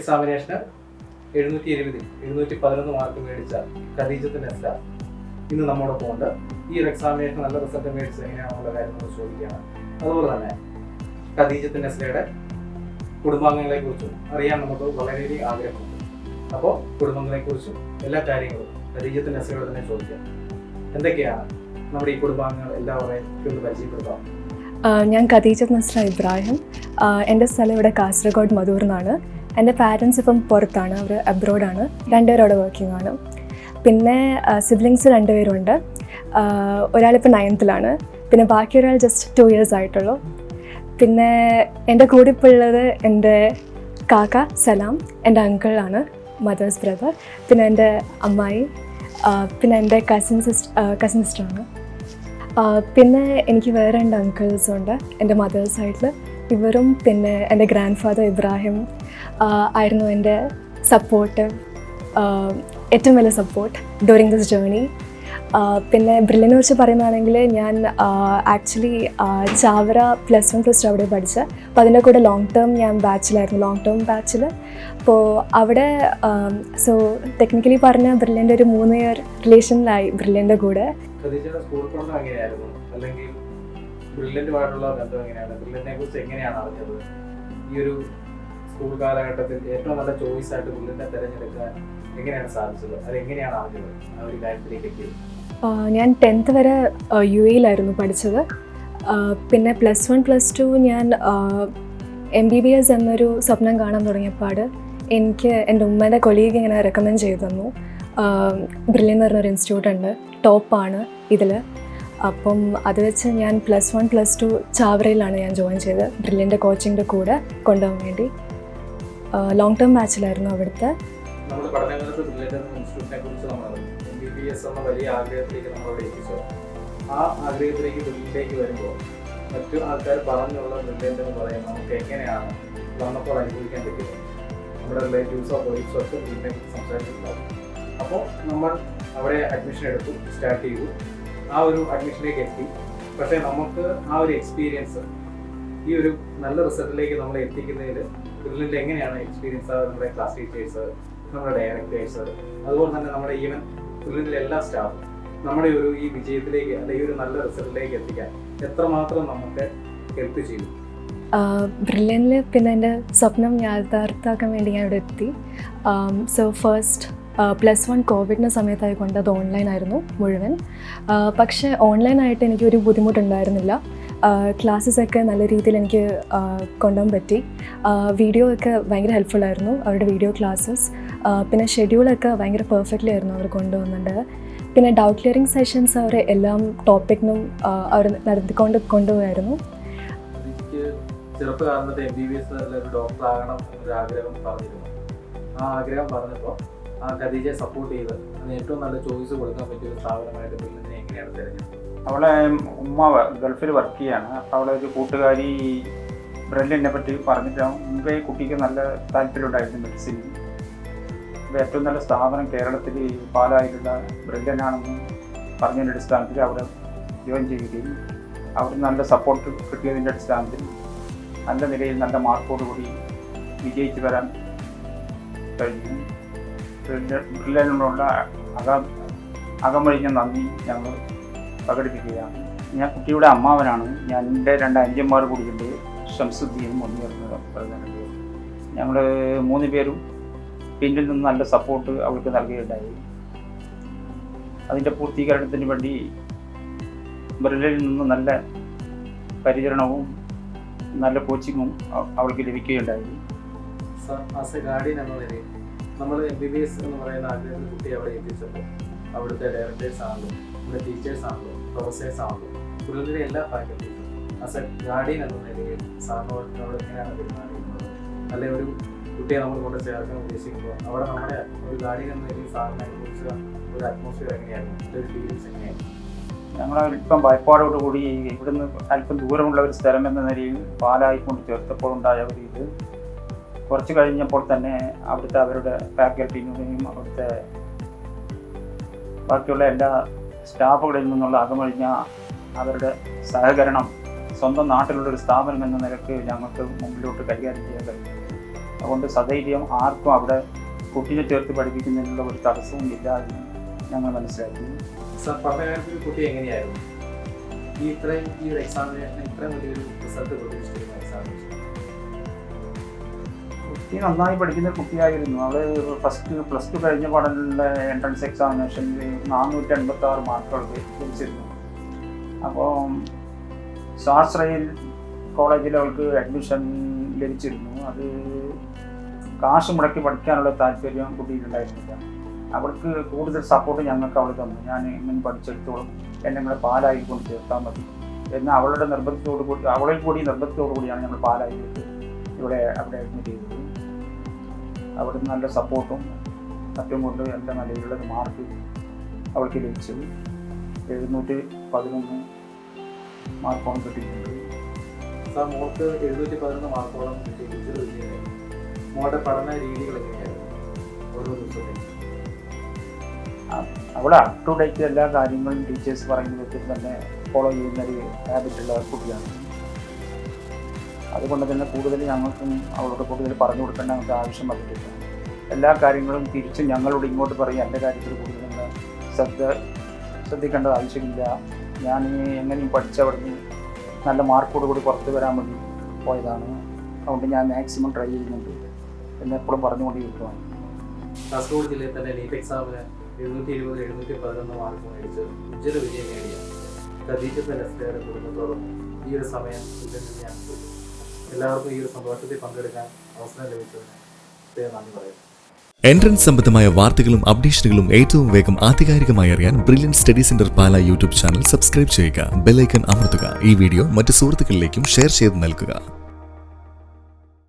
എക്സാമിനേഷന് 711 mark മേടിച്ച Khadeejath Nestlé ഇന്ന് നമ്മോടൊപ്പം ഉണ്ട്. ഈ ഒരു എക്സാമിനേഷൻ നല്ല റിസൾട്ട് മേടിച്ചത് എങ്ങനെയാണെന്നുള്ള കാര്യം നമ്മൾ ചോദിക്കുകയാണ്. അതുപോലെ തന്നെ ഖദീജത്ത് നെസ്ലയുടെ കുടുംബാംഗങ്ങളെ കുറിച്ചും അറിയാൻ നമുക്ക് വളരെയധികം ആഗ്രഹമുണ്ട്. അപ്പോൾ കുടുംബങ്ങളെ കുറിച്ചും എല്ലാ കാര്യങ്ങളും ഖദീജത്ത് നെസ്ലയോട് തന്നെ ചോദിക്കാം. എന്തൊക്കെയാണ് നമ്മുടെ ഈ കുടുംബാംഗങ്ങൾ എല്ലാവരെയും ഒന്ന് പരിചയപ്പെടുത്താം. ഞാൻ ഖദീജത്ത് നെസ്ല ഇബ്രാഹിം. എൻ്റെ സ്ഥലം ഇവിടെ കാസർഗോഡ് മധൂറിനാണ്. എൻ്റെ പാരൻസ് ഇപ്പം പുറത്താണ്, അവർ അബ്രോഡാണ്. 2 പേരും അവിടെ വർക്കിംഗ് ആണ്. പിന്നെ സിബ്ലിങ്സ് 2 പേരുണ്ട്. ഒരാളിപ്പോൾ 9th പിന്നെ ബാക്കി ഒരാൾ ജസ്റ്റ് 2 years ആയിട്ടുള്ളൂ. പിന്നെ എൻ്റെ കൂടെ ഇപ്പോൾ ഉള്ളത് എൻ്റെ കാക്ക സലാം, എൻ്റെ അങ്കിളാണ്, മദേഴ്സ് ബ്രദർ. പിന്നെ എൻ്റെ അമ്മായി, പിന്നെ എൻ്റെ കസിൻ സിസ്റ്ററാണ്. പിന്നെ എനിക്ക് വേറെ 2 അങ്കിൾസും ഉണ്ട് എൻ്റെ മദേഴ്സ് സൈഡിൽ. ഇവരും പിന്നെ എൻ്റെ ഗ്രാൻഡ് ഫാദർ ഇബ്രാഹിം ആയിരുന്നു എൻ്റെ സപ്പോർട്ട്, ഏറ്റവും വലിയ സപ്പോർട്ട് ഡ്യൂറിങ് ദിസ് ജേർണി. പിന്നെ ബ്രില്ലിനെ കുറിച്ച് പറയുകയാണെങ്കിൽ ഞാൻ ആക്ച്വലി ചാവറ +1 +2 അവിടെ പഠിച്ചത്. അപ്പോൾ അതിൻ്റെ കൂടെ ലോങ് ടേം ഞാൻ ലോങ് ടേം ബാച്ചിൽ. അപ്പോൾ അവിടെ സോ ടെക്നിക്കലി പറഞ്ഞാൽ ബ്രില്ലിൻ്റെ ഒരു 3 year റിലേഷനിലായി ബ്രില്ലിൻ്റെ കൂടെ. ഈ ഒരു സ്കൂൾ കാലഘട്ടത്തിൽ ഏറ്റവും നല്ല ചോയ്സ് ആയിട്ട് ബ്രില്ലിനെ തിരഞ്ഞെടുക്കാൻ എങ്ങനെയാണ് സാധിച്ചത്? അത് എങ്ങനെയാണ് അറിഞ്ഞത് ആ ഒരു കാര്യത്തിലേക്ക് എത്തിയത്? ഞാൻ 10th വരെ UAE പഠിച്ചത്. പിന്നെ +1 +2 ഞാൻ MBBS എന്നൊരു സ്വപ്നം കാണാൻ തുടങ്ങിയപ്പോൾ എനിക്ക് എൻ്റെ ഉമ്മേൻ്റെ കൊളീഗ് ഇങ്ങനെ റെക്കമെൻഡ് ചെയ്തു തന്നു. ബ്രില്ലിൻ എന്ന് പറഞ്ഞൊരു ഇൻസ്റ്റിറ്റ്യൂട്ട് ഉണ്ട്, ടോപ്പാണ് ഇതിൽ. അപ്പം അത് വെച്ച് ഞാൻ +1 +2 ചാവറയിലാണ് ഞാൻ ജോയിൻ ചെയ്തത്, ബ്രില്ലിൻ്റെ കോച്ചിങ്ങിൻ്റെ കൂടെ കൊണ്ടുപോകാൻ വേണ്ടി. ലോങ് ടേം ബാച്ചിലായിരുന്നു അവിടുത്തെ. നമ്മുടെ പഠനകാലത്ത് ബ്രില്ലിൻ്റെ ഇൻസ്റ്റിറ്റ്യൂട്ടിനെ കുറിച്ച് നമ്മൾ MBBS എന്ന വലിയ ആഗ്രഹത്തിലേക്ക് നമ്മളവിടെ എത്തിച്ചത്. ആ ആഗ്രഹത്തിലേക്ക് ബ്രില്ലിലേക്ക് വരുമ്പോൾ മറ്റു ആൾക്കാർ പറഞ്ഞുള്ള ബ്രില്ലിൻ്റെ എന്ന് പറയുന്നത് നമുക്ക് എങ്ങനെയാണ് വന്നപ്പോൾ അനുഭവിക്കാൻ പറ്റുന്നത്? നമ്മുടെ റിലേറ്റീവ്സോ കൊളീഗ്സോ ഒക്കെ ബ്രില്ലിനെ കുറിച്ച് സംസാരിച്ചിട്ടുണ്ടാവും. അപ്പോൾ നമ്മൾ അവിടെ അഡ്മിഷൻ എടുത്തു, സ്റ്റാർട്ട് ചെയ്തു, ആ ഒരു അഡ്മിഷനിലേക്ക് എത്തി. പക്ഷേ നമുക്ക് ആ ഒരു എക്സ്പീരിയൻസ് ഈ ഒരു നല്ല റിസൾട്ടിലേക്ക് നമ്മളെ എത്തിക്കുന്നതിൽ ബ്രില്ലിൻ്റെ എങ്ങനെയാണ് എക്സ്പീരിയൻസ്? നമ്മുടെ ക്ലാസ് ടീച്ചേഴ്സ്, നമ്മുടെ ഡയറക്ടേഴ്സ്, അതുപോലെ തന്നെ നമ്മുടെ ഈവൻ ബ്രില്ലിൻ്റെ എല്ലാ സ്റ്റാഫും നമ്മുടെ ഈ വിജയത്തിലേക്ക് അല്ലെങ്കിൽ ഒരു നല്ല റിസൾട്ടിലേക്ക് എത്തിക്കാൻ എത്രമാത്രം നമുക്ക് ഹെൽപ്പ് ചെയ്തു? ബ്രില്ലിനിൽ പിന്നെ എൻ്റെ സ്വപ്നം യാഥാർത്ഥ്യമാക്കാൻ വേണ്ടി ഞാൻ ഇവിടെ എത്തി. സോ ഫസ്റ്റ് +1 കോവിഡിൻ്റെ സമയത്തായിക്കൊണ്ട് അത് ഓൺലൈനായിരുന്നു മുഴുവൻ. പക്ഷേ ഓൺലൈനായിട്ട് എനിക്കൊരു ബുദ്ധിമുട്ടുണ്ടായിരുന്നില്ല. ക്ലാസ്സസൊക്കെ നല്ല രീതിയിൽ എനിക്ക് കൊണ്ടുപോകാൻ പറ്റി. വീഡിയോ ഒക്കെ ഭയങ്കര ഹെൽപ്ഫുള്ളായിരുന്നു, അവരുടെ വീഡിയോ ക്ലാസ്സസ്. പിന്നെ ഷെഡ്യൂളൊക്കെ ഭയങ്കര പെർഫെക്റ്റ്ലി ആയിരുന്നു അവർ കൊണ്ടുപോകുന്നുണ്ട്. പിന്നെ ഡൗട്ട് ക്ലിയറിംഗ് സെഷൻസ് അവർ എല്ലാം ടോപ്പിക്കിനും അവർ കൊണ്ടുപോയായിരുന്നു. ചെറുപ്പകാലത്ത് MBBS ഒരു ഡോക്ടർ ആകണം എന്നൊരു ആഗ്രഹം പറഞ്ഞിരുന്നു. ആ ആഗ്രഹം പറഞ്ഞപ്പോൾ ആ ഖദീജയെ സപ്പോർട്ട് ചെയ്ത് അതിന് ഏറ്റവും നല്ല ചോയ്സ് കൊടുക്കാൻ പറ്റിയ ഒരു സ്ഥാപനമായിട്ട് ബ്രില്ലിനെ എങ്ങനെയാണ് തിരഞ്ഞെടുത്തത്? അവളെ ഉമ്മ ഗൾഫിൽ വർക്ക് ചെയ്യാണ്. അപ്പോൾ അവളെ ഒരു കൂട്ടുകാരി ബ്രില്ലിനെ പറ്റി പറഞ്ഞിട്ട് മുമ്പേ കുട്ടിക്ക് നല്ല താല്പര്യമുണ്ടായിരുന്നു മെഡിസിൻ. അപ്പോൾ ഏറ്റവും നല്ല സ്ഥാപനം കേരളത്തിൽ പാലായിലുള്ള ബ്രില്ലിനാണെന്ന് പറഞ്ഞതിൻ്റെ അടിസ്ഥാനത്തിൽ അവിടെ ജോയിൻ ചെയ്യുകയും അവിടെ നല്ല സപ്പോർട്ട് കിട്ടിയതിൻ്റെ അടിസ്ഥാനത്തിൽ നല്ല നിലയിൽ നല്ല മാർക്കോടുകൂടി വിജയിച്ച് വരാൻ കഴിഞ്ഞു. ബ്രില്ലിനോടുള്ള അകമഴിഞ്ഞ നന്ദി ഞങ്ങൾ പ്രകടിപ്പിക്കുകയാണ്. ഞാൻ കുട്ടിയുടെ അമ്മാവനാണ്. ഞാൻ എൻ്റെ 2 അനുജന്മാർ കൂടിയുണ്ട്, ഷംസുദ്ദീനും പറയുന്നുണ്ട്. ഞങ്ങൾ 3 പേരും പിന്നിൽ നിന്ന് നല്ല സപ്പോർട്ട് അവൾക്ക് നൽകുകയുണ്ടായി. അതിൻ്റെ പൂർത്തീകരണത്തിന് വേണ്ടി ബ്രില്ലിൽ നിന്ന് നല്ല പരിചരണവും നല്ല കോച്ചിങ്ങും അവൾക്ക് ലഭിക്കുകയുണ്ടായി. ആസ് എ ഗാർഡിയൻ എന്ന നിലയിൽ നമ്മൾ MBBS എന്ന് പറയുന്ന ആഗ്രഹത്തിൽ കുട്ടി അവിടെ എത്തിച്ചപ്പോൾ അവിടുത്തെ ഡയറക്ടേഴ്സ് ആണല്ലോ, നമ്മുടെ ടീച്ചേഴ്സ് ആണല്ലോ, പ്രൊഫസേഴ്സ് ആണല്ലോ, ബ്രില്ലിൻ്റെ എല്ലാ ഫാക്കൽറ്റീസും ആസ് എ ഗാർഡിയൻ എന്ന നിലയിൽ സാറിനോട് എങ്ങനെയാണ് പെരുമാറുന്നത്? അല്ലെ ഒരു കുട്ടിയെ നമ്മൾ കൊണ്ട് ചേർക്കാൻ ഉദ്ദേശിക്കുമ്പോൾ അവിടെ നമ്മുടെ ഒരു ഗാർഡിയൻ എന്ന നിലയിൽ സാറിനെ കുറിച്ച് ഒരു അറ്റ്മോസ്ഫിയർ എങ്ങനെയായിരുന്നു, ഒരു ഫീലിങ്സ് എങ്ങനെയായിരുന്നു? ഞങ്ങളൽപ്പം ഭയപ്പാടോടുകൂടി ഇവിടുന്ന് അല്പം ദൂരമുള്ള ഒരു സ്ഥലം എന്ന നിലയിൽ പാലായിക്കൊണ്ട് ചേർത്തപ്പോൾ ഉണ്ടായ ഒരു ഇത് കുറച്ച് കഴിഞ്ഞപ്പോൾ തന്നെ അവിടുത്തെ അവരുടെ ഫാക്കൽറ്റിയും അവിടുത്തെ ബാക്കിയുള്ള എല്ലാ സ്റ്റാഫുകളിൽ നിന്നുള്ള അകമഴിഞ്ഞ അവരുടെ സഹകരണം സ്വന്തം നാട്ടിലുള്ളൊരു സ്ഥാപനം എന്ന നിലയ്ക്ക് ഞങ്ങൾക്ക് മുമ്പിലോട്ട് കൈകാര്യം ചെയ്യാൻ കഴിയും. അതുകൊണ്ട് സധൈര്യം ആർക്കും അവിടെ കുട്ടീനെ ചേർത്ത് പഠിപ്പിക്കുന്നതിനുള്ള ഒരു തടസ്സവും ഇല്ല എന്ന് ഞങ്ങൾ മനസ്സിലാക്കി. സാർ പഠനകാലത്തിൽ കുട്ടി എങ്ങനെയായിരുന്നു? ഈ ഒരു എക്സാമിനേഷൻ ഇത്രയും വലിയൊരു റിസൾട്ട് പ്രതീക്ഷിച്ചിരുന്ന എക്സാമിനേഷൻ? കുട്ടി നന്നായി പഠിക്കുന്ന ഒരു കുട്ടിയായിരുന്നു. അവൾ പ്ലസ് ടു കഴിഞ്ഞ പാടലുള്ള എൻട്രൻസ് എക്സാമിനേഷനിൽ 486 മാർക്കുകൾ ലഭിച്ചിരുന്നു. അപ്പോൾ സ്വാശ്രയിൽ കോളേജിൽ അവൾക്ക് അഡ്മിഷൻ ലഭിച്ചിരുന്നു. അത് കാശ് മുടക്കി പഠിക്കാനുള്ള താല്പര്യം കുട്ടിയിലുണ്ടായിരുന്നില്ല. അവൾക്ക് കൂടുതൽ സപ്പോർട്ട് ഞങ്ങൾക്ക് അവൾ തന്നു. ഞാൻ ഇങ്ങനെ പഠിച്ചെടുത്തോളും, എന്നെ ഞങ്ങൾ പാലായി കൊണ്ട് ചേർത്താൽ മതി എന്ന് അവളിൽ കൂടി നിർബന്ധത്തോടു കൂടിയാണ് ഞങ്ങൾ പാലായിലേക്ക് അവിടെ അഡ്മിറ്റ് ചെയ്തത്. അവിടെ നല്ല സപ്പോർട്ടും മറ്റും കൊണ്ട് എൻ്റെ നിലയിലുള്ള മാർക്ക് അവൾക്ക് ലഭിച്ചു. 711 മാർക്കോളം കിട്ടിയിട്ടുണ്ട്. സാർ മോൾക്ക് 711 മാർക്കോളം കിട്ടി. മോളുടെ പഠന രീതികൾ എങ്ങനെയായിരുന്നു ഓരോ ദിവസത്തേക്ക്? അവിടെ അപ് ടു ഡേറ്റ് എല്ലാ കാര്യങ്ങളും ടീച്ചേഴ്സ് പറയുന്ന വിധത്തിൽ തന്നെ ഫോളോ ചെയ്യുന്ന ഒരു ഹാബിറ്റുള്ള കുട്ടിയാണ്. അതുകൊണ്ട് തന്നെ കൂടുതൽ ഞങ്ങൾക്കും അവളോട് കൂടുതൽ പറഞ്ഞു കൊടുക്കേണ്ട ഞങ്ങൾക്ക് ആവശ്യം വന്നിട്ടില്ല. എല്ലാ കാര്യങ്ങളും തിരിച്ചും ഞങ്ങളോട് ഇങ്ങോട്ട് പറയും, എൻ്റെ കാര്യത്തിൽ കൂടുതൽ നിങ്ങൾ ശ്രദ്ധിക്കേണ്ടത് ആവശ്യമില്ല. ഞാൻ എങ്ങനെയും പഠിച്ചവിടുന്ന് നല്ല മാർക്കോട് കൂടി പുറത്ത് വരാൻ വേണ്ടി പോയതാണ്. അതുകൊണ്ട് ഞാൻ മാക്സിമം ട്രൈ ചെയ്യുന്നുണ്ട് എന്നെപ്പോഴും പറഞ്ഞുകൊണ്ടിരിക്കുകയാണ്. കാസർഗോഡ് ജില്ലയിൽ തന്നെ നീറ്റ് എക്സാമിന് 720-711 മാർക്ക് മേടിച്ച് ഉജ്ജ്വല വിജയം നേടിയ ഖദീജത്ത് നസ്രിയുടെ കുടുംബത്തോടും ഈ ഒരു സമയം ഞാൻ എല്ലാവർക്കും ഈ ഒരു സന്തോഷത്തിൽ പങ്കെടുക്കാൻ അവസരം ലഭിച്ചതിന് നന്ദി പറയുന്നു. എൻട്രൻസ് സംബന്ധമായ വാർത്തകളും അപ്ഡേഷനുകളും ഏറ്റവും വേഗം ആധികാരികമായി അറിയാൻ ബ്രില്യൻറ്റ് സ്റ്റഡി സെന്റർ പാല യൂട്യൂബ് ചാനൽ സബ്സ്ക്രൈബ് ചെയ്യുക, ബെൽ ഐക്കൺ അമർത്തുക. ഈ വീഡിയോ മറ്റ് സുഹൃത്തുക്കളിലേക്കും ഷെയർ ചെയ്ത് നൽകുക.